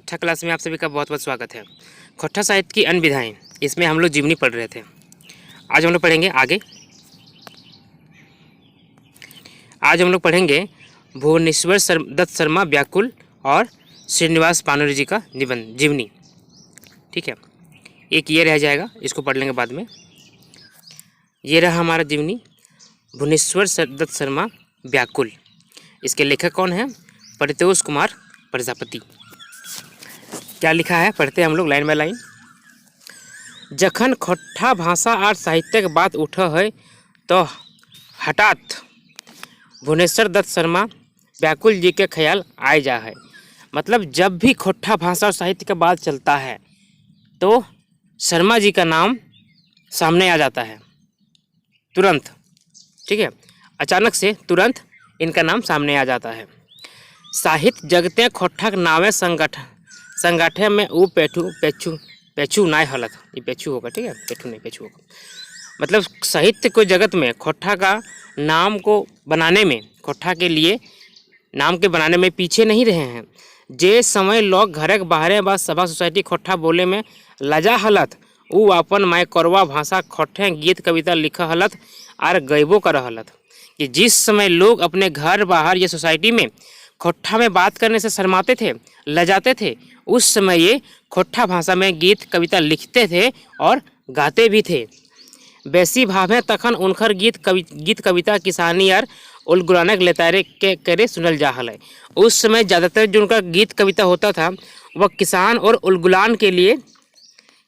कक्षा क्लास में आप सभी का बहुत बहुत स्वागत है। खोट्ठा साहित्य की अन्य विधाएं, इसमें हम लोग जीवनी पढ़ रहे थे। आज हम लोग पढ़ेंगे आगे। आज हम लोग पढ़ेंगे भुवनेश्वर दत्त शर्मा व्याकुल और श्रीनिवास पानोरी जी का निबंध जीवनी। ठीक है, एक ये रह जाएगा, इसको पढ़ लेंगे बाद में। ये रहा हमारा जीवनी भुवनेश्वर दत्त शर्मा व्याकुल। इसके लेखक कौन है? परितोष कुमार प्रजापति। क्या लिखा है पढ़ते हैं हम लोग लाइन बाय लाइन। जखन खोट्ठा भाषा और साहित्य के बात उठ है तो हठात भुवनेश्वर दत्त शर्मा व्याकुल जी के ख्याल आए जा है। मतलब जब भी खोट्ठा भाषा और साहित्य का बात चलता है तो शर्मा जी का नाम सामने आ जाता है तुरंत। ठीक है, अचानक से तुरंत इनका नाम सामने आ जाता है। साहित्य जगते खोट्ठा नावे संगठन में ऊ पेछू नाय हलत। ये पेछू होगा, ठीक है, पेठू नहीं पेछू होगा। मतलब साहित्य को जगत में खोट्ठा का नाम को बनाने में, खोट्ठा के लिए नाम के बनाने में पीछे नहीं रहे हैं। जे समय लोग घर बाहरे व सभा सोसाइटी खोट्ठा बोले में लजा हलत, ऊ अपन माय करवा भाषा खोट्ठे गीत कविता लिख हलत और गैबो कर हलत। कि जिस समय लोग अपने घर बाहर या सोसाइटी में खोट्ठा में बात करने से शर्माते थे, लजाते थे, उस समय ये खोट्ठा भाषा में गीत कविता लिखते थे और गाते भी थे। बेसी भावे तखन उनकर गीत कविता किसानी और उलगुलाने लेतारे के करे सुनल जा हल। उस समय ज़्यादातर जो उनका गीत कविता होता था वह किसान और उलगुलान के लिए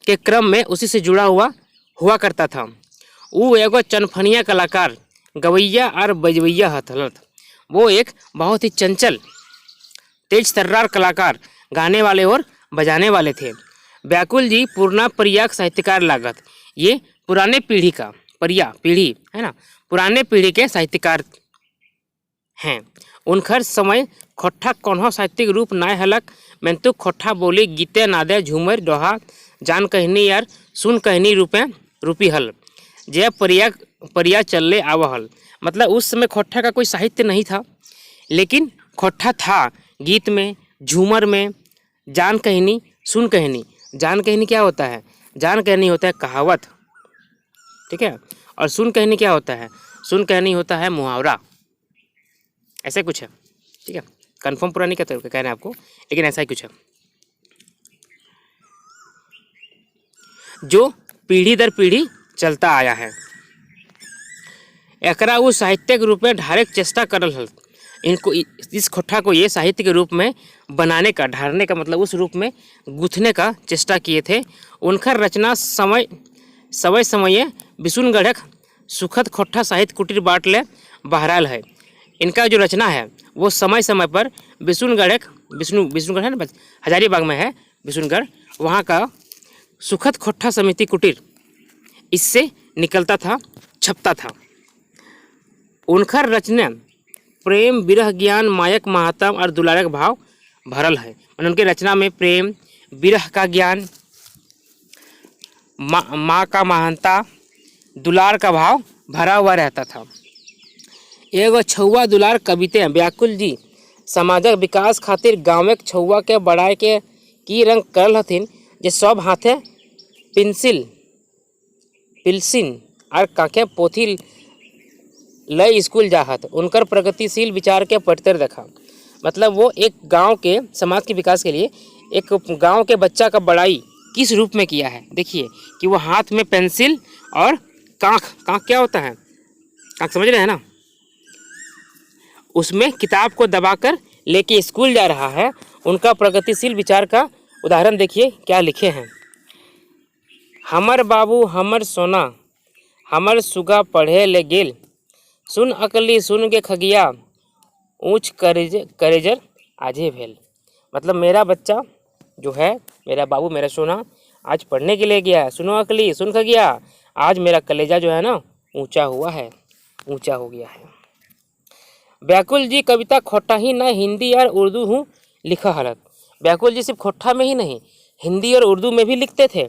के क्रम में उसी से जुड़ा हुआ करता था। वो एगो चनफनिया कलाकार गवैया और बजवैया हथलत। वो एक बहुत ही चंचल तेज तर्रार कलाकार, गाने वाले और बजाने वाले थे। व्याकुल जी पूर्णा परियाक साहित्यकार लागत। ये पुराने पीढ़ी का पीढ़ी है ना, पुराने पीढ़ी के साहित्यकार हैं। उनकर समय खोट्ठा कौनहो साहित्यिक रूप नाय हलक, मेंतु खोट्ठा बोली गीते नादे झूमर दोहा जान कहनी यार सुन कहनी रूपी हल जे परिया चलले आवहल। मतलब उस समय खोट्ठा का कोई साहित्य नहीं था, लेकिन खोट्ठा था गीत में, झूमर में, जान कहनी, सुन कहनी। जान कहनी क्या होता है? जान कहनी होता है कहावत, ठीक है, और सुन कहनी क्या होता है? सुन कहनी होता है मुहावरा। ऐसे कुछ है, ठीक है, कंफर्म पूरा नहीं कह रहे हैं आपको, लेकिन ऐसा ही कुछ है जो पीढ़ी दर पीढ़ी चलता आया है। एकरा वो साहित्यिक रूप में ढारे चेष्टा करल हल। इनको इस खोट्ठा को ये साहित्य के रूप में बनाने का, ढारने का मतलब उस रूप में गुथने का चेष्टा किए थे। उनका रचना समय विष्णुगढ़ सुखद खोट्ठा साहित्य कुटीर बाटले बहराल है। इनका जो रचना है वो समय समय पर विष्णुगढ़ है ना, हजारीबाग में है विष्णुगढ़, वहाँ का सुखद खोट्ठा समिति कुटीर इससे निकलता था, छपता था। उनका रचना प्रेम विरह ज्ञान मायक महात्म और दुलारक भाव भरल है। उनके रचना में प्रेम विरह का ज्ञान, माँ का महानता, दुलार का भाव भरा हुआ रहता था। एगो छुआ दुलार कविते व्याकुल जी समाजक विकास खातिर गाँव के छुआ के बढ़ाए के की रंग करल हथिन, जे सब हाथे पिलसिन और काके पोथी लय स्कूल जाहत। उनकर प्रगतिशील विचार के पटतर देखा। मतलब वो एक गांव के समाज के विकास के लिए एक गांव के बच्चा का बड़ाई किस रूप में किया है। देखिए कि वो हाथ में पेंसिल और कांख क्या होता है? कांख समझ रहे हैं ना? उसमें किताब को दबाकर लेके स्कूल जा रहा है। उनका प्रगतिशील विचार का उदाहरण देखिए क्या लिखे हैं। हमर बाबू हमर सोना हमर सुगा पढ़े ले गेल, सुन अकली सुन के खगिया ऊंच करेजर आजे भेल। मतलब मेरा बच्चा जो है, मेरा बाबू मेरा सोना आज पढ़ने के लिए गया है, सुनो अकली सुन खगिया, आज मेरा कलेजा जो है ना ऊंचा हो गया है। व्याकुल जी कविता खोट्ठा ही न हिंदी और उर्दू हूँ लिखा हलत। व्याकुल जी सिर्फ खोट्ठा में ही नहीं, हिंदी और उर्दू में भी लिखते थे।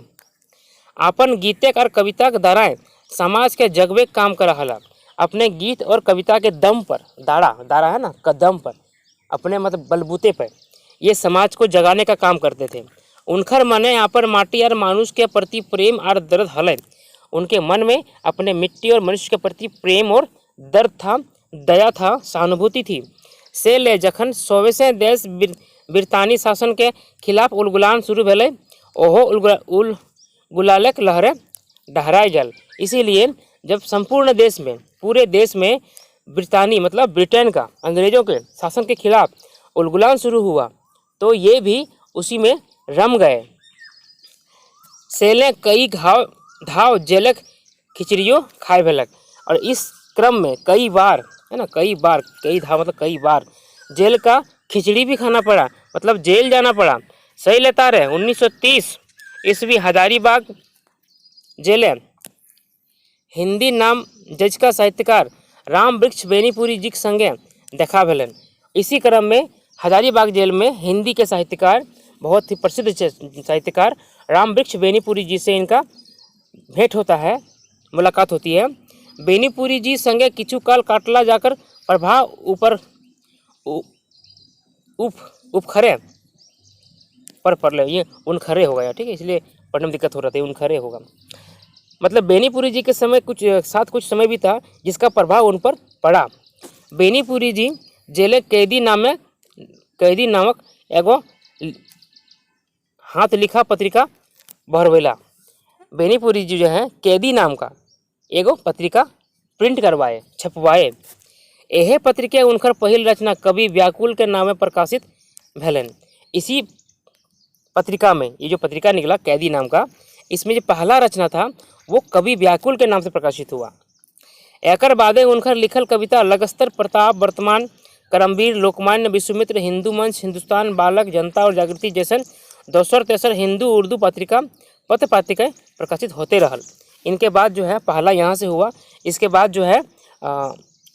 अपन गीते और कविता के द्वारा समाज के जगवे काम कर हलक। अपने गीत और कविता के दम पर, दाड़ा है ना, कदम पर, अपने मतलब बलबूते पर ये समाज को जगाने का काम करते थे। उनकर मने यहाँ पर माटी और मानुष के प्रति प्रेम और दर्द हले। उनके मन में अपने मिट्टी और मनुष्य के प्रति प्रेम और दर्द था, दया था, सहानुभूति थी। से ले जखन सोवेसे देश ब्रितानी शासन के खिलाफ उलगुलान शुरू भेले, ओहो उलगुलालक लहरें डहराए जल। इसीलिए जब संपूर्ण देश में, पूरे देश में ब्रितानी मतलब ब्रिटेन का, अंग्रेजों के शासन के खिलाफ उलगुलान शुरू हुआ, तो ये भी उसी में रम गए। सेलें कई धाव जेलक खिचड़ियों खाए भेलक। और इस क्रम में कई बार, है ना, कई धाव मतलब कई बार जेल का खिचड़ी भी खाना पड़ा, मतलब जेल जाना पड़ा। सही लेता रहे 1930 ईस्वी हजारीबाग जेलें हिंदी नाम जज का साहित्यकार राम वृक्ष बेनीपुरी जी के संगे देखा भेलन। इसी क्रम में हजारीबाग जेल में हिंदी के साहित्यकार, बहुत ही प्रसिद्ध साहित्यकार राम वृक्ष बेनीपुरी जी से इनका भेंट होता है, मुलाकात होती है। बेनीपुरी जी संगे किछु काल काटला जाकर प्रभाव ऊपर उपखरे पर पड़ले, ये उनखरे हो गया, ठीक है, इसलिए पढ़ने में दिक्कत हो रहा था, उनखरे होगा। मतलब बेनीपुरी जी के समय कुछ समय भी था जिसका प्रभाव उन पर पड़ा। बेनीपुरी जी जेले कैदी नामक एगो हाथ लिखा पत्रिका भरवेला। बेनीपुरी जी जो है कैदी नाम का एगो पत्रिका प्रिंट करवाए, छपवाए। यह पत्रिका उनकर पहिल रचना कवि व्याकुल के नामे प्रकाशित भेलन। इसी पत्रिका में, ये जो पत्रिका निकला कैदी नाम का, इसमें जो पहला रचना था वो कवि व्याकुल के नाम से प्रकाशित हुआ। एकर बादे उनकर लिखल कविता लगस्तर, प्रताप, वर्तमान, करमवीर, लोकमान्य, विश्वामित्र, हिंदू मंच, हिंदुस्तान, बालक, जनता और जागृति जैसन दोसर तेसर हिंदू उर्दू पत्रिका पत्र पत्रिकाएँ प्रकाशित होते रहल। इनके बाद जो है पहला यहाँ से हुआ, इसके बाद जो है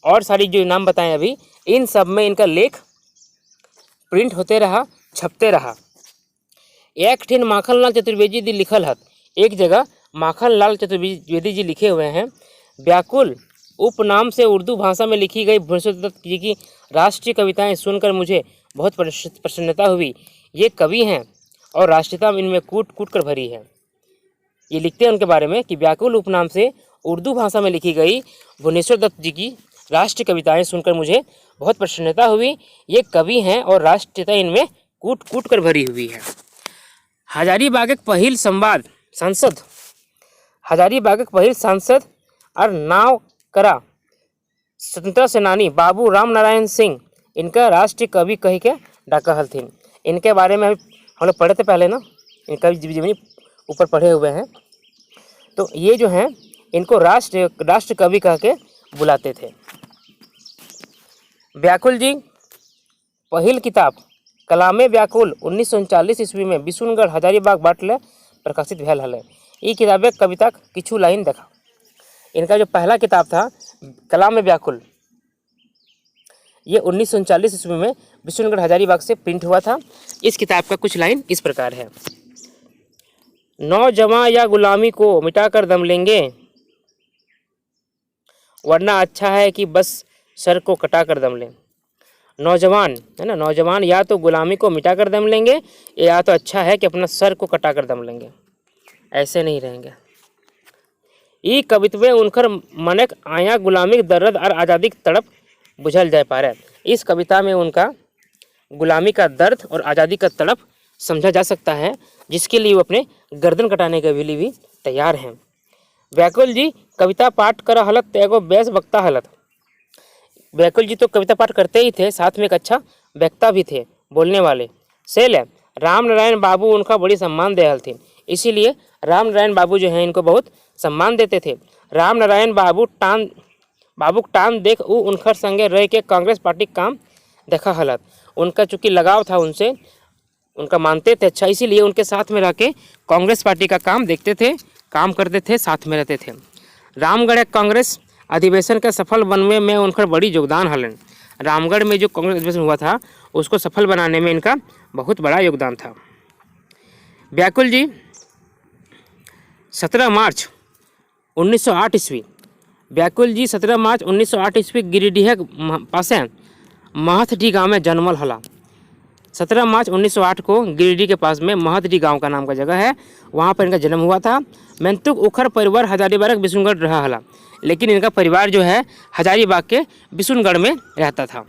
और सारी जो नाम बताएं अभी, इन सब में इनका लेख प्रिंट होते रहा, छपते रहा। एक ठिन माखनलाल चतुर्वेदी जी लिखल हत, एक जगह माखनलाल चतुर्वेदी जी लिखे हुए हैं, व्याकुल उपनाम से उर्दू भाषा में लिखी गई भूषण दत्त जी की राष्ट्रीय कविताएं सुनकर मुझे बहुत प्रसन्नता हुई। ये कवि हैं और राष्ट्रीयता इनमें कूट कूट कर भरी है। ये लिखते हैं उनके बारे में कि व्याकुल उपनाम से उर्दू भाषा में लिखी गई भुवनेश्वर दत्त जी की राष्ट्रीय कविताएं सुनकर मुझे बहुत प्रसन्नता हुई। ये कवि हैं और राष्ट्रीयता इनमें कूट कूट कर भरी हुई है। हजारीबागक पहिल सांसद और नाव करा स्वतंत्रता सेनानी बाबू राम नारायण सिंह इनका राष्ट्रीय कवि कह के डाका हलथिन। इनके बारे में हम लोग पढ़े थे पहले ना, इनका जीवनी ऊपर पढ़े हुए हैं। तो ये जो हैं इनको राष्ट्र कवि कह के बुलाते थे। व्याकुल जी पहिल किताब कलामे व्याकुल 1939 ईस्वी में बिशुनगढ़ हजारीबाग बाटले प्रकाशित भेल हल। ये किताबे कविता किछु लाइन देखा। इनका जो पहला किताब था कलामे व्याकुल, ये 1939 ईस्वी में बिशुनगढ़ हजारीबाग से प्रिंट हुआ था। इस किताब का कुछ लाइन इस प्रकार है। नौजवान या गुलामी को मिटाकर दम लेंगे, वरना अच्छा है कि बस सर को कटाकर दम लें। नौजवान है ना, नौजवान या तो गुलामी को मिटाकर दम लेंगे या तो अच्छा है कि अपना सर को कटाकर दम लेंगे, ऐसे नहीं रहेंगे। ये कवित्वे उनकर मनक आया गुलामी दर्द और आज़ादी की तड़प बुझल जाए पा रहा है। इस कविता में उनका गुलामी का दर्द और आज़ादी का तड़प समझा जा सकता है, जिसके लिए वो अपने गर्दन कटाने के लिए भी तैयार हैं। व्याकुल जी कविता पाठ कर हलत तो एगो बेस वक्ता हलत। व्याकुल जी तो कविता पाठ करते ही थे, साथ में एक अच्छा वक्ता भी थे, बोलने वाले। सेल राम नारायण बाबू उनका बड़ी सम्मान दे हलथिन, इसीलिए राम नारायण बाबू जो हैं इनको बहुत सम्मान देते थे। राम नारायण बाबू टान देख उ उनकर संगे रह के कांग्रेस पार्टी काम देखा हलत। उनका चूँकि लगाव था उनसे, उनका मानते थे अच्छा, इसीलिए उनके साथ में रह के कांग्रेस पार्टी का काम देखते थे, काम करते थे, साथ में रहते थे। रामगढ़ कांग्रेस अधिवेशन के सफल बनने में उनका बड़ी योगदान हलन। रामगढ़ में जो कांग्रेस अधिवेशन हुआ था उसको सफल बनाने में इनका बहुत बड़ा योगदान था। व्याकुल जी 17 मार्च 1908 ईस्वी, व्याकुल जी 17 मार्च 1908 ईस्वी गिरिडीह पासे महथडी गाँव में जन्मल हला। 17 मार्च 1908 को गिरिडीह के पास में महतडी गांव का नाम का जगह है, वहाँ पर इनका जन्म हुआ था। मेंतुक उखर परिवार हजारीबाग बिशुनगढ़ रहा हला, लेकिन इनका परिवार जो है हजारीबाग के बिशुनगढ़ में रहता था।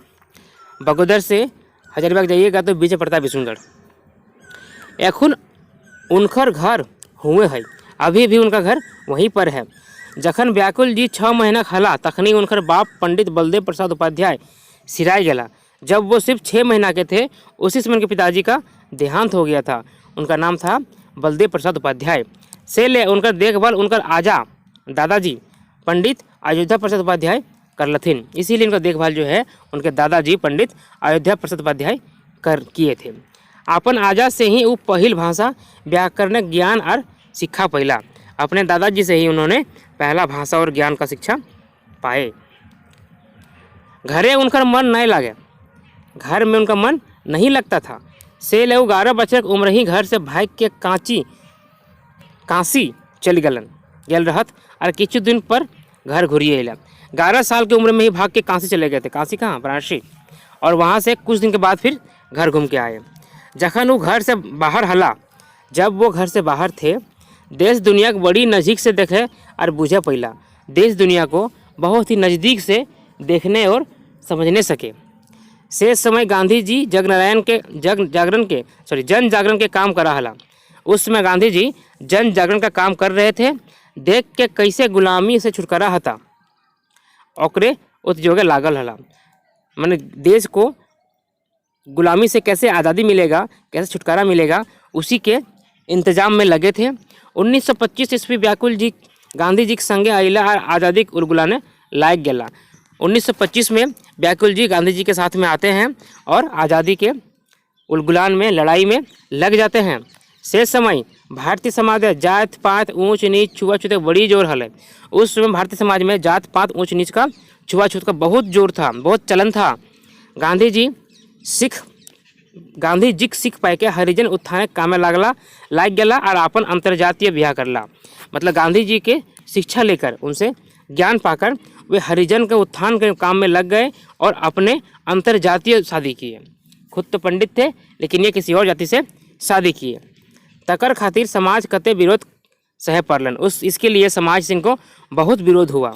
बगोदर से हजारीबाग जाइएगा तो बीच में पड़ता है बिशुनगढ़। एखुन उनकर घर हुए है, अभी भी उनका घर वहीं पर है। जखन व्याकुल जी 6 महीना खला तखनी उनकर बाप पंडित बलदेव प्रसाद उपाध्याय सिराय गला। जब वो सिर्फ 6 महीना के थे उसी समय उनके पिताजी का देहांत हो गया था। उनका नाम था बलदेव प्रसाद उपाध्याय। से ले उनका देखभाल उनकर आजा दादाजी पंडित अयोध्या प्रसाद उपाध्याय करलथिन, इसीलिए उनका देखभाल जो है उनके दादाजी पंडित अयोध्या प्रसाद उपाध्याय किए थे। अपन आजा से ही वो पहिल भाषा व्याकरण ज्ञान और शिक्षा पहिला। अपने दादाजी से ही उन्होंने पहला भाषा और ज्ञान का शिक्षा पाए। घरे उनका मन नहीं लगे, घर में उनका मन नहीं लगता था। से ले 11 बच्चे की उम्र ही घर से भाग के काशी चल गल रहत और किछु दिन पर घर घुरिए अला। 11 साल की उम्र में ही भाग के काशी चले गए थे। काशी कहाँ? वाराणसी। और वहाँ से कुछ दिन के बाद फिर घर घूम के आए। जखन वो घर से बाहर हला, जब वो घर से बाहर थे, देश दुनिया को बड़ी नज़दीक से देखे और बुझे पहिला। देश दुनिया को बहुत ही नज़दीक से देखने और समझने सके। से समय गांधी जी जन जागरण के काम करा हला। उस समय गांधी जी जन जागरण का काम कर रहे थे। देख के कैसे गुलामी से छुटकारा हता ओकरे उद्योगे लागल हला। मैंने देश को गुलामी से कैसे आज़ादी मिलेगा, कैसे छुटकारा मिलेगा, उसी के इंतजाम में लगे थे। 1925 ईस्वी व्याकुल जी गांधी जी के संगे आइला और आज़ादी के उलगुलाने लायक गया। 1925 में व्याकुल जी गांधी जी के साथ में आते हैं और आज़ादी के उलगुलान में लड़ाई में लग जाते हैं। से समय भारतीय समाज में जात पात ऊंच नीच छुआछूत बड़ी जोर हल। उस समय भारतीय समाज में जात पात ऊंच नीच का छुआछूत का बहुत जोर था, बहुत चलन था। गांधी जी सिख पाए के हरिजन उत्थान काम में लाग गला और अपन अंतर्जातीय ब्याह करला। मतलब गांधी जी के शिक्षा लेकर उनसे ज्ञान पाकर वे हरिजन के उत्थान के काम में लग गए और अपने अंतर्जातीय शादी किए। खुद तो पंडित थे लेकिन ये किसी और जाति से शादी किए। तकर खातिर समाज कते विरोध सह पड़लन। इसके लिए समाज सिंह को बहुत विरोध हुआ।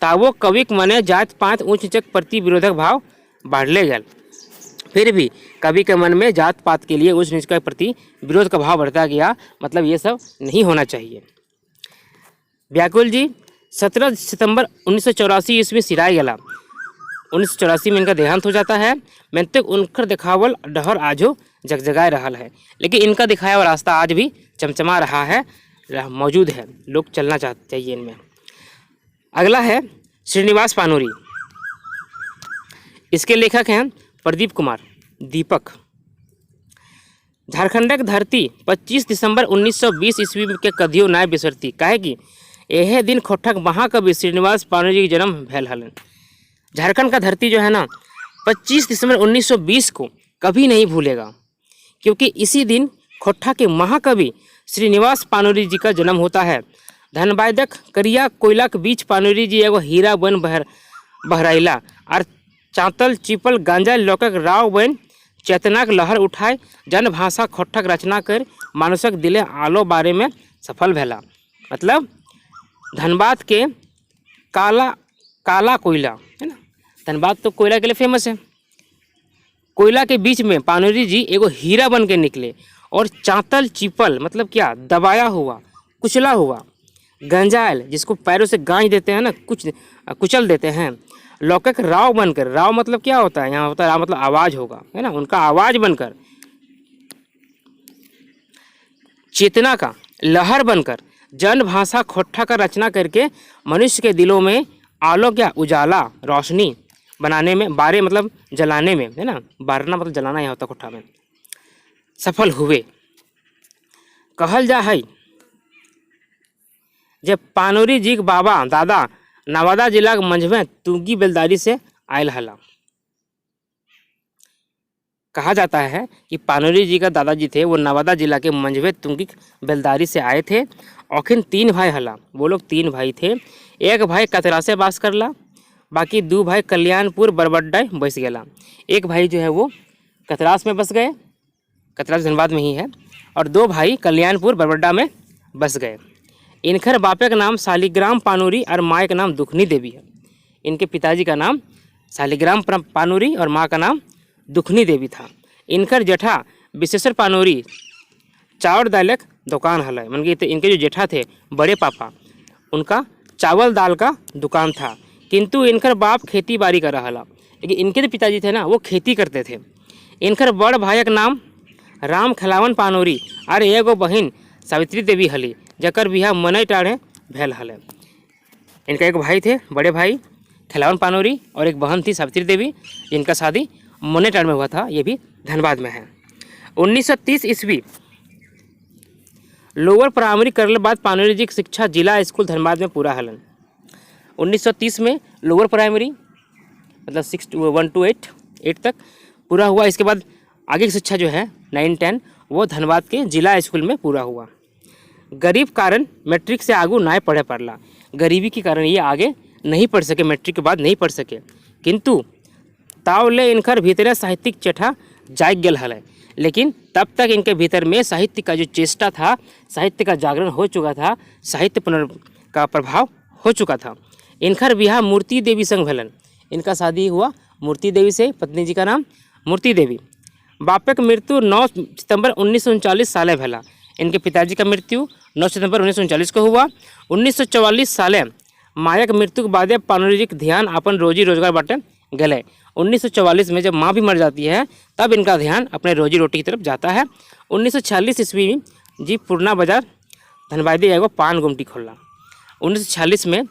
तावो कविक मने जात पात ऊंच नीच प्रति विरोधक भाव बढ़ले गए। फिर भी कवि के मन में जात पात के लिए ऊंच नीच के प्रति विरोध का भाव बढ़ता गया। मतलब ये सब नहीं होना चाहिए। व्याकुल जी 17 सितंबर 1984 ईस्वी सिराय गला। 1984 में इनका देहांत हो जाता है। मेंतक उनकर दिखावल डहर आजो जगजगाए रहा है, लेकिन इनका दिखाया हुआ रास्ता आज भी चमचमा रहा है, मौजूद है। लोग चलना चाहिए इनमें। अगला है श्रीनिवास पानूरी। इसके लेखक हैं प्रदीप कुमार दीपक। झारखंडक धरती 25 दिसंबर 1920 ईस्वी के कदियो नाय बिसरती, काहे कि यह दिन खोठक महाकवि श्रीनिवास पानूरी जी के जन्म भेल हलन। झारखंड का धरती जो है ना 25 दिसंबर 1920 को कभी नहीं भूलेगा, क्योंकि इसी दिन खोठा के महाकवि श्रीनिवास पानूरी जी का जन्म होता है। धनबादक करिया कोयला के बीच पानूरी जी एगो हीरा बन बहराइला और चातल चिपल गांजा लोकक राव बन चेतनाक लहर उठाए जन भाषा खोठक रचना कर मानुषक दिले आलो बारे में सफल भेला। मतलब धनबाद के काला कोयला है ना, धनबाद तो कोयला के लिए फेमस है। कोयला के बीच में पानूरी जी एगो हीरा बन के निकले और चातल चिपल मतलब क्या, दबाया हुआ कुचला हुआ गंजायल जिसको पैरों से गांज देते हैं ना, कुचल देते हैं, लौकिक राव बनकर, राव मतलब क्या होता है, यहाँ होता है राव मतलब आवाज़ होगा है ना, उनका आवाज़ बनकर, चेतना का लहर बनकर जन भाषा खोठा का रचना करके मनुष्य के दिलों में आलो क्या उजाला रोशनी बनाने में, बारे मतलब जलाने में है ना, बारना मतलब जलाना यहाँ होता खोठा में, सफल हुए। कहल जा है जब पानूरी जी के बाबा दादा नवादा जिला के मंझवे तुंगी बेलदारी से आयल हला। कहा जाता है कि पानूरी जी का दादाजी थे वो नवादा जिला के मंझवे तुंगी बेलदारी से आए थे। औखिन 3 भाई हला, वो लोग 3 भाई थे। एक भाई कतरा से बास करला, बाकी 2 भाई कल्याणपुर बरबड्डा बस गया। एक भाई जो है वो कतरास में बस गए कतराज धनबाद में ही है। और 2 भाई कल्याणपुर बरबड्डा में बस गए। इनकर बापे का नाम शालिग्राम पानूरी और माँ का नाम दुखनी देवी है। इनके पिताजी का नाम शालिग्राम पानूरी और माँ का नाम दुखनी देवी था। इनकर जेठा विश्वेश्वर पानूरी चावल दालक दुकान हल, मन के इनके जो जेठा थे बड़े पापा, उनका चावल दाल का दुकान था। किंतु इनकर बाप खेती बाड़ी कर रहा, लेकिन इनके जो पिताजी थे ना वो खेती करते थे। इनकर बड़ भाई का नाम राम खिलावन पानूरी और एगो बहन सावित्री देवी हली, जकर बिहा मनई टाढ़े भेल हल। इनका एक भाई थे बड़े भाई खिलावन पानूरी और एक बहन थी सावित्री देवी, जिनका शादी मनई टाढ़ में हुआ था। ये भी धनबाद में है। 1930 ईस्वी लोअर प्राइमरी करने बाद पानूरी जी की शिक्षा जिला स्कूल धनबाद में पूरा हलन। 1930 में लोअर प्राइमरी मतलब 1 to 8 तक पूरा हुआ। इसके बाद आगे की शिक्षा जो है 9-10 वो धनबाद के जिला स्कूल में पूरा हुआ। गरीब कारण मैट्रिक से आगू ना पढ़े पड़ला। गरीबी के कारण ये आगे नहीं पढ़ सके, मैट्रिक के बाद नहीं पढ़ सके। किंतु तावले इनकर भीतर साहित्यिक चेठा जाग गल हल, लेकिन तब तक इनके भीतर में साहित्य का जो चेष्टा था, साहित्य का जागरण हो चुका था, साहित्य का प्रभाव हो चुका था। इनकर बिहा मूर्ति देवी संग भलन। इनका शादी हुआ मूर्ति देवी से, पत्नी जी का नाम मूर्ति देवी। बापे की मृत्यु 9 सितंबर 1939 साले भला। इनके पिताजी का मृत्यु 9 सितंबर 1939 को हुआ। 1944 साले माया की मृत्यु के बाद पानूरी जी के ध्यान अपन रोजी रोजगार बाटे गले। 1944 में जब माँ भी मर जाती है तब इनका ध्यान अपने रोजी रोटी की तरफ जाता है। 1946 ईस्वी में जी पुरना बाजार धनबादी एगो पान गुमटी खोला। 1946 में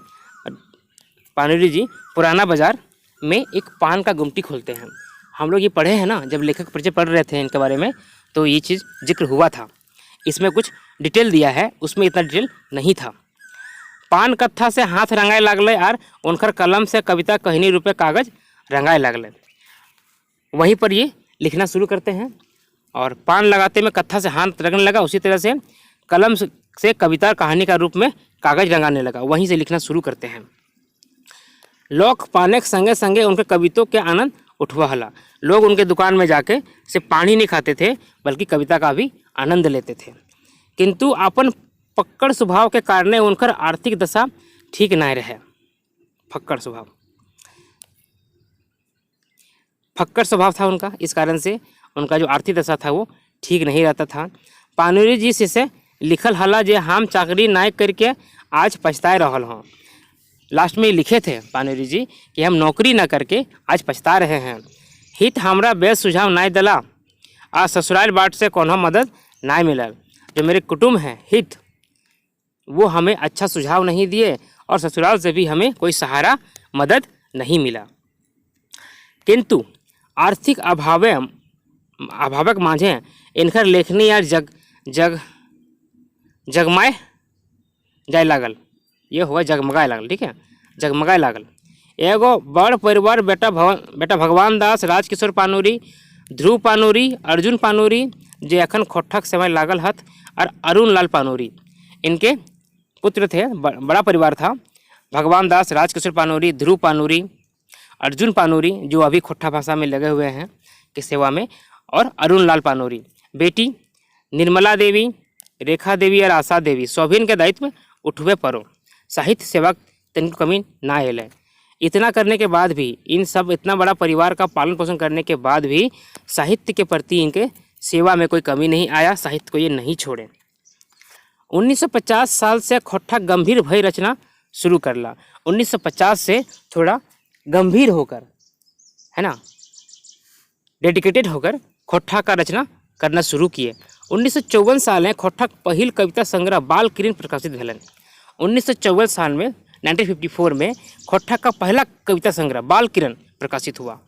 पानूरी जी पुराना बाजार में एक पान का गुमटी खोलते हैं। हम लोग ये पढ़े हैं ना, जब लेखक परिचय पढ़ रहे थे इनके बारे में, तो ये चीज़ जिक्र हुआ था। इसमें कुछ डिटेल दिया है, उसमें इतना डिटेल नहीं था। पान कत्था से हाथ रंगाए लगल और उनकर कलम से कविता कहानी रूपे कागज रंगाए लगल। वहीं पर ये लिखना शुरू करते हैं और पान लगाते में कत्था से हाथ रंगने लगा, उसी तरह से कलम से कविता कहानी का रूप में कागज रंगाने लगा। वहीं से लिखना शुरू करते हैं। लोग पाने के संगे संगे उनके कवितों के आनंद उठवा हला। लोग उनके दुकान में जाके सिर्फ पानी नहीं खाते थे बल्कि कविता का भी आनंद लेते थे। किंतु अपन पक्कड़ स्वभाव के कारण उनकर आर्थिक दशा ठीक नहीं रहे। फक्कड़ स्वभाव था उनका, इस कारण से उनका जो आर्थिक दशा था वो ठीक नहीं रहता था। पानूरी जी से लिखल हला जे हम चाकरी नाय करके आज पछताए रहल हों। लास्ट में लिखे थे पानूरी जी कि हम नौकरी न करके आज पछता रहे हैं। हित हमरा बेस्ट सुझाव नाय दिला आ ससुराल बाट से कोनो मदद नाय मिलल। जो मेरे कुटुंब हैं हित, वो हमें अच्छा सुझाव नहीं दिए और ससुराल से भी हमें कोई सहारा मदद नहीं मिला। किंतु आर्थिक अभावक माझे इनकर लेखनी यार जगमाए जाए लागल। ये हुआ जगमगाए लागल, ठीक है, जगमगाए लागल। एगो बड़ परिवार बेटा भगवान दास, राजकिशोर पानूरी, ध्रुव पानूरी, अर्जुन पानूरी जे अखन खोठक समय लागल हथ, और अरुण लाल पानूरी इनके पुत्र थे। बड़ा परिवार था। भगवान दास, राजकिशोर पानूरी, ध्रुव पानूरी, अर्जुन पानूरी जो अभी खोट्ठा भाषा में लगे हुए हैं की सेवा में, और अरुण लाल पानूरी। बेटी निर्मला देवी, रेखा देवी और आशा देवी सौभिन के दायित्व में उठवे पड़ो। साहित्य सेवा तनिक कमी ना अल। इतना करने के बाद भी, इन सब इतना बड़ा परिवार का पालन पोषण करने के बाद भी साहित्य के प्रति इनके सेवा में कोई कमी नहीं आया। साहित्य को ये नहीं छोड़े। 1950 साल से खोट्ठा गंभीर भय रचना शुरू करला। 1950 से थोड़ा गंभीर होकर, है ना, डेडिकेटेड होकर खोट्ठा का रचना करना शुरू किए। 1954 साल में खोट्ठा पहिल कविता संग्रह बाल किरण प्रकाशित भेलन। 1954 साल में 1954 में खोट्ठा का पहला कविता संग्रह बाल किरण प्रकाशित हुआ।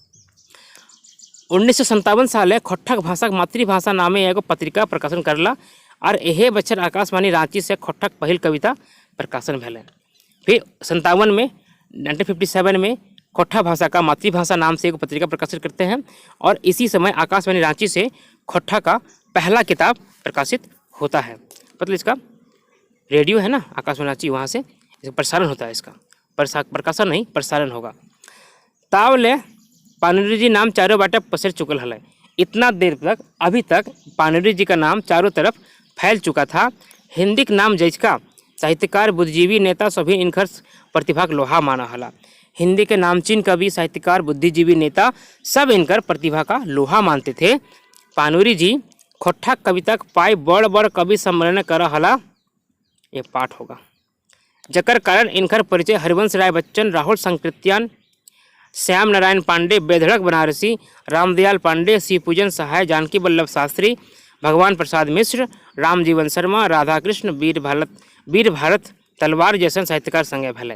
1957 साल खोट्ठा भाषा मातृभाषा नामे एगो पत्रिका प्रकाशन करला और यह बच्चर आकाशवाणी रांची से खोट्ठा पहिल कविता प्रकाशन भेलन। फिर 57 में 1957 में खोट्ठा भाषा का मातृभाषा नाम से एक पत्रिका प्रकाशित करते हैं और इसी समय आकाशवाणी रांची से खोट्ठा का पहला किताब प्रकाशित होता है। मतलब इसका रेडियो है ना आकाशवाणी रांची, वहाँ से इसका प्रसारण होता है। इसका प्रकाशन नहीं, प्रसारण होगा। तावले पानूरी जी नाम चारों बाटे पसर चुकल हल। इतना देर तक अभी तक पाणिनि जी का नाम चारों तरफ फैल चुका था। हिंदी के नाम जैसका साहित्यकार बुद्धिजीवी नेता सभी इनकर प्रतिभा का लोहा माना हला। हिंदी के नामचीन कवि साहित्यकार बुद्धिजीवी नेता सब इनकर प्रतिभा का लोहा मानते थे। पाणिनि जी खोट्ठा कविता पाई बड़ बड़ कवि सम्मेलन कर हला, ये पाठ होगा, जकर कारण इनकर परिचय हरिवंश राय बच्चन, राहुल संकृत्यान, श्याम नारायण पांडे, बेधड़क बनारसी, रामदयाल पांडे, शिवपूजन सहाय, जानकी वल्लभ शास्त्री, भगवान प्रसाद मिश्र, रामजीवन शर्मा, राधाकृष्ण, वीर भारत तलवार जैसे साहित्यकार संज्ञा भले।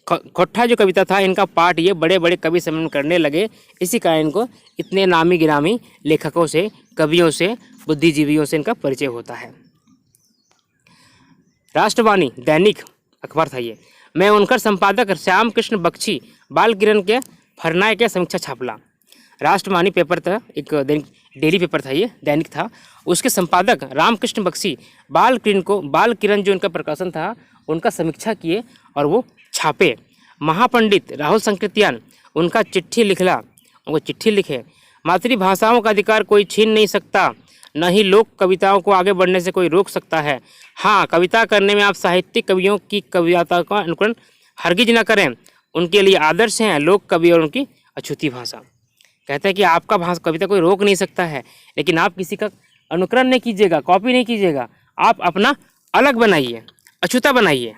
खोट्ठा जो कविता था इनका पाठ ये बड़े बड़े कवि सम्मेलन करने लगे। इसी कारण इनको इतने नामी गिरामी लेखकों से, कवियों से, बुद्धिजीवियों से इनका परिचय होता है। राष्ट्रवाणी दैनिक अखबार था ये, मैं उनकर संपादक श्याम कृष्ण बख्शी बाल किरण के फरनाए के समीक्षा छापला। राष्ट्रवाणी पेपर था, एक डेली पेपर था, ये दैनिक था। उसके संपादक रामकृष्ण बख्शी बाल किरण जो उनका प्रकाशन था उनका समीक्षा किए और वो छापे। महापंडित राहुल संकृत्यान उनका उनको चिट्ठी लिखे, मातृभाषाओं का अधिकार कोई छीन नहीं सकता, न ही लोक कविताओं को आगे बढ़ने से कोई रोक सकता है। हाँ, कविता करने में आप साहित्यिक कवियों की कविता का अनुकरण हरगिज न करें, उनके लिए आदर्श हैं लोक कवि और उनकी अछूती भाषा। कहते हैं कि आपका कविता कोई रोक नहीं सकता है, लेकिन आप किसी का अनुकरण नहीं कीजिएगा, कॉपी नहीं कीजिएगा, आप अपना अलग बनाइए, अछूता बनाइए।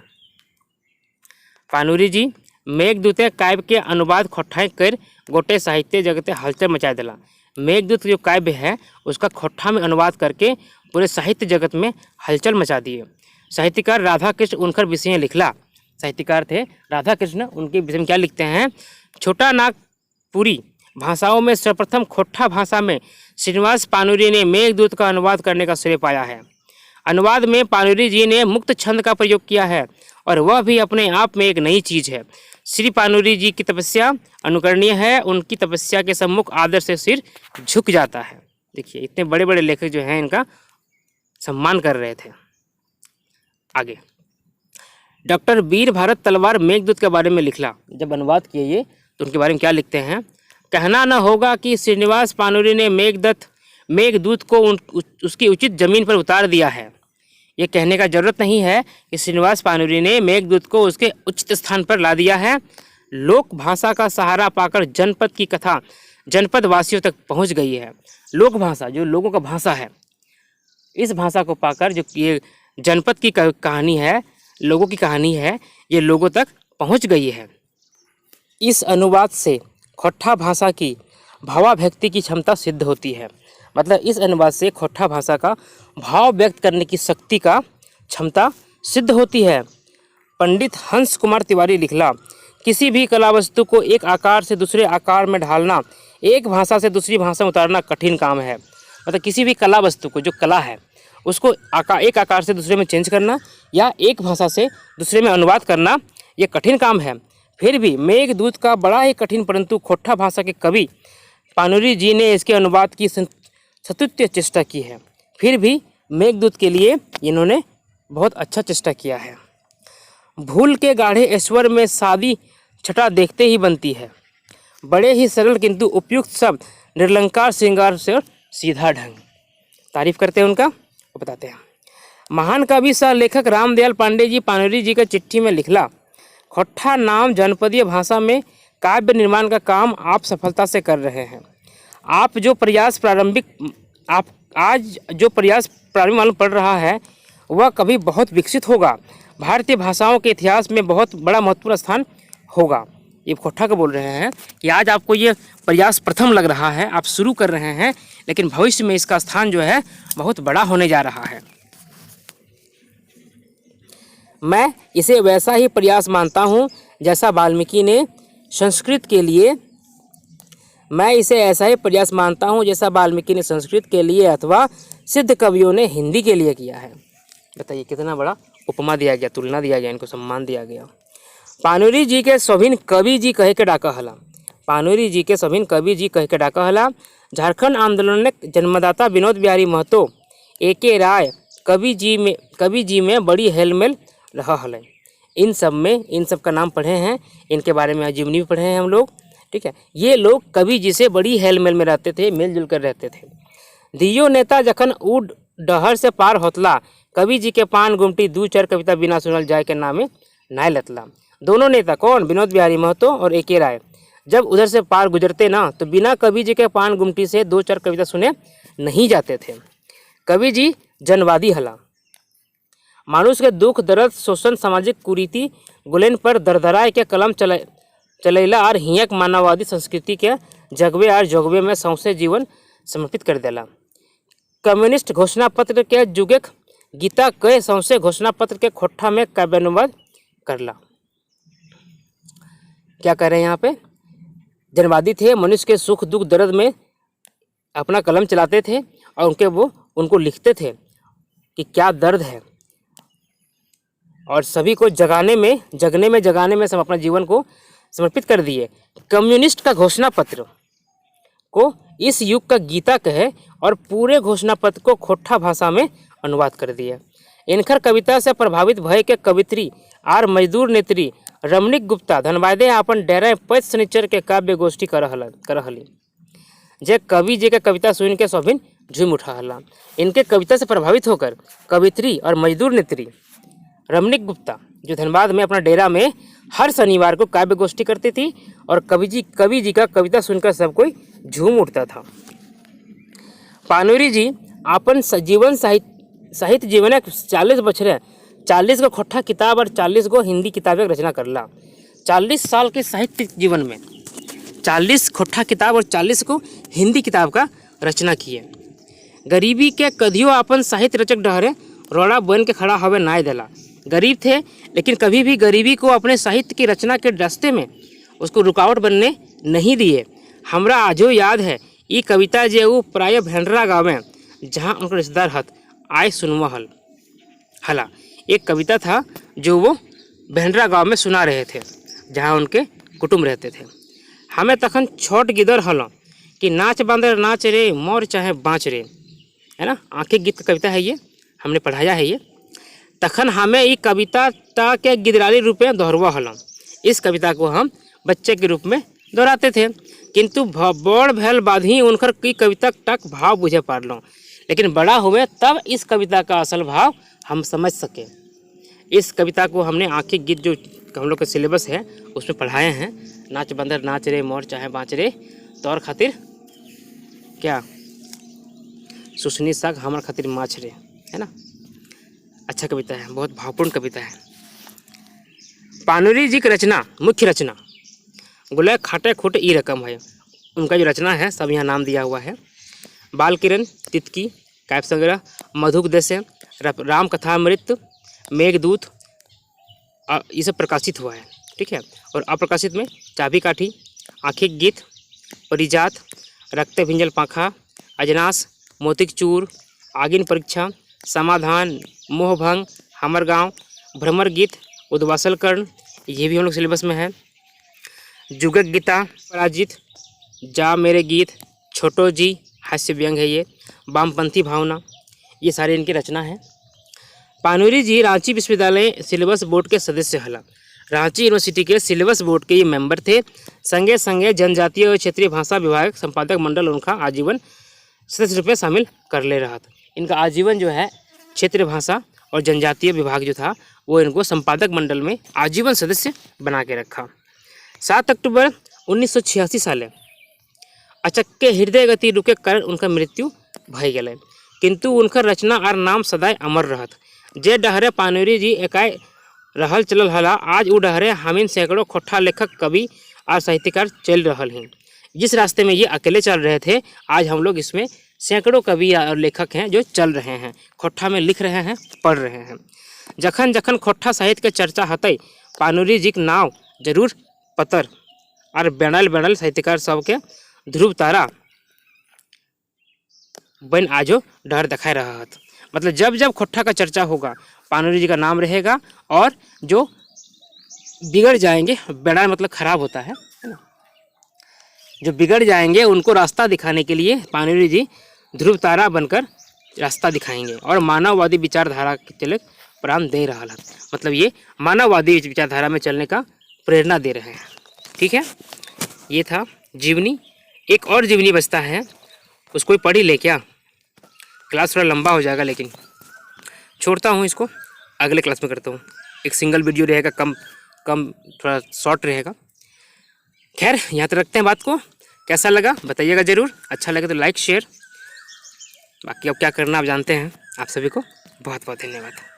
पाणिनि जी मेघदूते काव्य के अनुवाद खोट्ठाएँ कर गोटे साहित्य जगते हलचल मचा दिला। मेघदूत जो काव्य है उसका खोट्ठा में अनुवाद करके पूरे साहित्य जगत में हलचल मचा दिए। साहित्यकार राधा कृष्ण उनकर विषय लिखला, साहित्यकार थे राधा कृष्ण, उनके विषय में क्या लिखते हैं? छोटा नागपुरी भाषाओं में सर्वप्रथम खोट्ठा भाषा में श्रीनिवास पाणिनि ने मेघदूत का अनुवाद करने का श्रेय पाया है। अनुवाद में पाणिनि जी ने मुक्त छंद का प्रयोग किया है और वह भी अपने आप में एक नई चीज़ है। श्री पाणिनि जी की तपस्या अनुकरणीय है, उनकी तपस्या के सम्मुख आदर से सिर झुक जाता है। देखिए इतने बड़े बड़े लेखक जो हैं इनका सम्मान कर रहे थे। आगे डॉक्टर वीर भारत तलवार मेघदूत के बारे में लिखला, जब अनुवाद किए ये तो उनके बारे में क्या लिखते हैं? कहना न होगा कि श्रीनिवास पाणिनि ने मेघदूत को उसकी उचित जमीन पर उतार दिया है। ये कहने का जरूरत नहीं है कि श्रीनिवास पाणिनि ने मेघदूत को उसके उचित स्थान पर ला दिया है। लोक भाषा का सहारा पाकर जनपद की कथा जनपद वासियों तक पहुंच गई है। लोक भाषा जो लोगों का भाषा है, इस भाषा को पाकर जो ये जनपद की कहानी है, लोगों की कहानी है, ये लोगों तक पहुंच गई है। इस अनुवाद से खोट्ठा भाषा की भावाभिव्यक्ति की क्षमता सिद्ध होती है। मतलब इस अनुवाद से खोट्ठा भाषा का भाव व्यक्त करने की शक्ति का क्षमता सिद्ध होती है। पंडित हंस कुमार तिवारी लिखला, किसी भी कला वस्तु को एक आकार से दूसरे आकार में ढालना, एक भाषा से दूसरी भाषा में उतारना कठिन काम है। मतलब किसी भी कला वस्तु को, जो कला है, उसको एक आकार से दूसरे में चेंज करना या एक भाषा से दूसरे में अनुवाद करना, ये कठिन काम है। फिर भी मेघदूत का बड़ा ही कठिन परंतु खोट्ठा भाषा के कवि पाणिनि जी ने इसके अनुवाद की सतुत्य चेष्टा की है। फिर भी मेघदूत के लिए इन्होंने बहुत अच्छा चेष्टा किया है। भूल के गाढ़े ऐश्वर्य में सादी छटा देखते ही बनती है। बड़े ही सरल किंतु उपयुक्त शब्द, निर्लंकार श्रृंगार से और सीधा ढंग। तारीफ करते हैं उनका, वो बताते हैं। महान कवि सह लेखक रामदयाल पांडे जी पाणिनि जी का चिट्ठी में लिखला, खोट्ठा नाम जनपदीय भाषा में काव्य निर्माण का काम आप सफलता से कर रहे हैं। आज जो प्रयास प्रारंभिक मालूम पड़ रहा है वह कभी बहुत विकसित होगा, भारतीय भाषाओं के इतिहास में बहुत बड़ा महत्वपूर्ण स्थान होगा। ये खोट्ठा का बोल रहे हैं कि आज आपको ये प्रयास प्रथम लग रहा है, आप शुरू कर रहे हैं, लेकिन भविष्य में इसका स्थान जो है बहुत बड़ा होने जा रहा है। मैं इसे वैसा ही प्रयास मानता हूँ जैसा वाल्मीकि ने संस्कृत के लिए अथवा सिद्ध कवियों ने हिंदी के लिए किया है। बताइए कितना बड़ा उपमा दिया गया, तुलना दिया गया, इनको सम्मान दिया गया। पाणिनि जी के सभिन कवि जी कह के डाका हला, पाणिनि जी के सभिन कवि जी कह के डाका हला। झारखंड आंदोलन के जन्मदाता विनोद बिहारी महतो एके राय कवि जी में बड़ी हेलमेल रहा हल। इन सब का नाम पढ़े हैं, इनके बारे में जीवनी भी पढ़े हैं हम लोग, ठीक है। ये लोग कवि जी से बड़ी हेलमेल में रहते थे, मिलजुल कर रहते थे। दियो नेता जखन उड डहर से पार होतला, कवि जी के पान गुमटी दू चार कविता बिना सुनल जाए के नामे नाय लतला। दोनों नेता कौन, विनोद बिहारी महतो और ए के राय, जब उधर से पार गुजरते ना तो बिना कवि जी के पान गुमटी से दो चार कविता सुने नहीं जाते थे। कवि जी जनवादी हला, मानुष के दुख दर्द शोषण सामाजिक कुरीति गुलेन पर दरदराए के कलम चलैला और हियक मानववादी संस्कृति के जगवे और जोगवे में सौंसे जीवन समर्पित कर देला। कम्युनिस्ट घोषणा पत्र के जुगे गीता कई सौंसे घोषणा पत्र के खोट्ठा में काव्यानुवाद करला। क्या कर रहे हैं यहाँ पे, जनवादी थे, मनुष्य के सुख दुख दर्द में अपना कलम चलाते थे और उनको लिखते थे कि क्या दर्द है, और सभी को जगाने में सब अपना जीवन को समर्पित कर दिए। कम्युनिस्ट का घोषणा पत्र को इस युग का गीता कहे और पूरे घोषणा पत्र को खोट्ठा भाषा में अनुवाद कर दिए। इनकर कविता से प्रभावित भय के कवित्री आर मजदूर नेत्री रमणीक गुप्ता धनबादे अपन डेरा पैत शनिचर के काव्य गोष्ठी करहली, जे कवि जी के कविता सुन के सभिन झूम उठा हला। इनके कविता से प्रभावित होकर कवित्री और मजदूर नेत्री रमणीक गुप्ता जो धनबाद में अपना डेरा में हर शनिवार को काव्य गोष्ठी करती थी और कवि जी का कविता सुनकर सब कोई झूम उठता था। पानुरी जी अपन जीवन साहित्य जीवन 40 बछरे 40 गो खोट्ठा किताब और 40 गो हिंदी किताबें रचना करला। 40 साल के साहित्य जीवन में 40 खोट्ठा किताब और 40 को हिंदी किताब का रचना किए। गरीबी के कदियो अपन साहित्य रचक डहरे रोड़ा बन के खड़ा हवे नाय देला। गरीब थे लेकिन कभी भी गरीबी को अपने साहित्य की रचना के रास्ते में उसको रुकावट बनने नहीं दिए। हमरा आजो याद है ये कविता जे वो प्राय भेंडरा गाँव में जहाँ उनका रिश्तेदार हत आय सुनवा हला। एक कविता था जो वो भेंडरा गांव में सुना रहे थे जहां उनके कुटुंब रहते थे। हमें तखन छोट गिदर हलो कि नाच बांदर नाच रे मोर चाहे बाँच रे, है ना, आंखें गीत का कविता है ये, हमने पढ़ाया है ये। तखन हमें ये कविता ता के गिदराली रूप में दोहरवा हलो। इस कविता को हम बच्चे के रूप में दोहराते थे, किंतु बड़ भैल बाद ही उनकर की कविता तक भाव बुझे पारलो, लेकिन बड़ा हुए तब इस कविता का असल भाव हम समझ सके। इस कविता को हमने आंखें गीत जो हम लोग का सिलेबस है उसमें पढ़ाए हैं। नाच बंदर नाच रे मोर चाहे बाँच रे तौर खातिर क्या सुसनी साग हमार खातिर माछ रे, है ना। अच्छा कविता है, बहुत भावपूर्ण कविता है। पानुरी जी की रचना, मुख्य रचना गुलाय खाटे खोटे ई रकम है। उनका जो रचना है सब यहाँ नाम दिया हुआ है। बाल किरण, तितकी, काव्य संग्रह, मधुक देश, राम कथामृत, मेघदूत, ये सब प्रकाशित हुआ है, ठीक है। और अप्रकाशित में चाबी काठी, आंखिक गीत, परिजात, रक्त भिंजल पाखा, अजनास, मोतिक चूर, आगिन परीक्षा, समाधान, मोहभंग, हमर गांव, भ्रमर गीत, उद्वासल कर्ण, ये भी हम लोग सिलेबस में है। जुगक गीता, पराजित, जा मेरे गीत, छोटो जी, हास्य व्यंग है ये, वामपंथी भावना, ये सारे इनकी रचना है। पानुरी जी रांची विश्वविद्यालय सिलेबस बोर्ड के सदस्य हला। रांची यूनिवर्सिटी के सिलेबस बोर्ड के ये मेंबर थे। संगे संगे जनजातीय और क्षेत्रीय भाषा विभाग संपादक मंडल उनका आजीवन सदस्य रूप में शामिल कर ले रहा था। इनका आजीवन जो है क्षेत्रीय भाषा और जनजातीय विभाग जो था वो इनको संपादक मंडल में आजीवन सदस्य बना के रखा। 7 अक्टूबर 1986 साले अचक्के हृदय गति रुके कारण उनका मृत्यु भय गए, किंतु उनका रचना और नाम सदैव अमर रहत। जे डहरे पानुरी जी एकाय रहल चलल हला, आज वो डहरे हमीन सैकड़ों खोट्ठा लेखक कवि और साहित्यकार चल रहल हैं। जिस रास्ते में ये अकेले चल रहे थे, आज हम लोग इसमें सैकड़ों कवि और लेखक हैं जो चल रहे हैं, खोट्ठा में लिख रहे हैं, पढ़ रहे हैं। जखन जखन खोट्ठा साहित्य के चर्चा हतई, पानुरी जी के नाव जरूर पतर और बेणल साहित्यकार सबके ध्रुव तारा बन आजो डर दिखाई रहा है। मतलब जब जब खोट्ठा का चर्चा होगा पानुरी जी का नाम रहेगा, और जो बिगड़ जाएंगे, बेड़ा मतलब खराब होता है ना, जो बिगड़ जाएंगे उनको रास्ता दिखाने के लिए पानुरी जी ध्रुव तारा बनकर रास्ता दिखाएंगे और मानववादी विचारधारा के चले प्राण दे रहा है। मतलब ये मानववादी विचारधारा में चलने का प्रेरणा दे रहे हैं, ठीक है। ये था जीवनी। एक और जीवनी बचता है, उसको ही पढ़ ही ले क्या, क्लास थोड़ा लंबा हो जाएगा, लेकिन छोड़ता हूँ इसको, अगले क्लास में करता हूँ। एक सिंगल वीडियो रहेगा, कम कम थोड़ा शॉर्ट रहेगा। खैर यहाँ तक रखते हैं बात को। कैसा लगा बताइएगा ज़रूर, अच्छा लगे तो लाइक शेयर, बाकी अब क्या करना आप जानते हैं। आप सभी को बहुत बहुत धन्यवाद।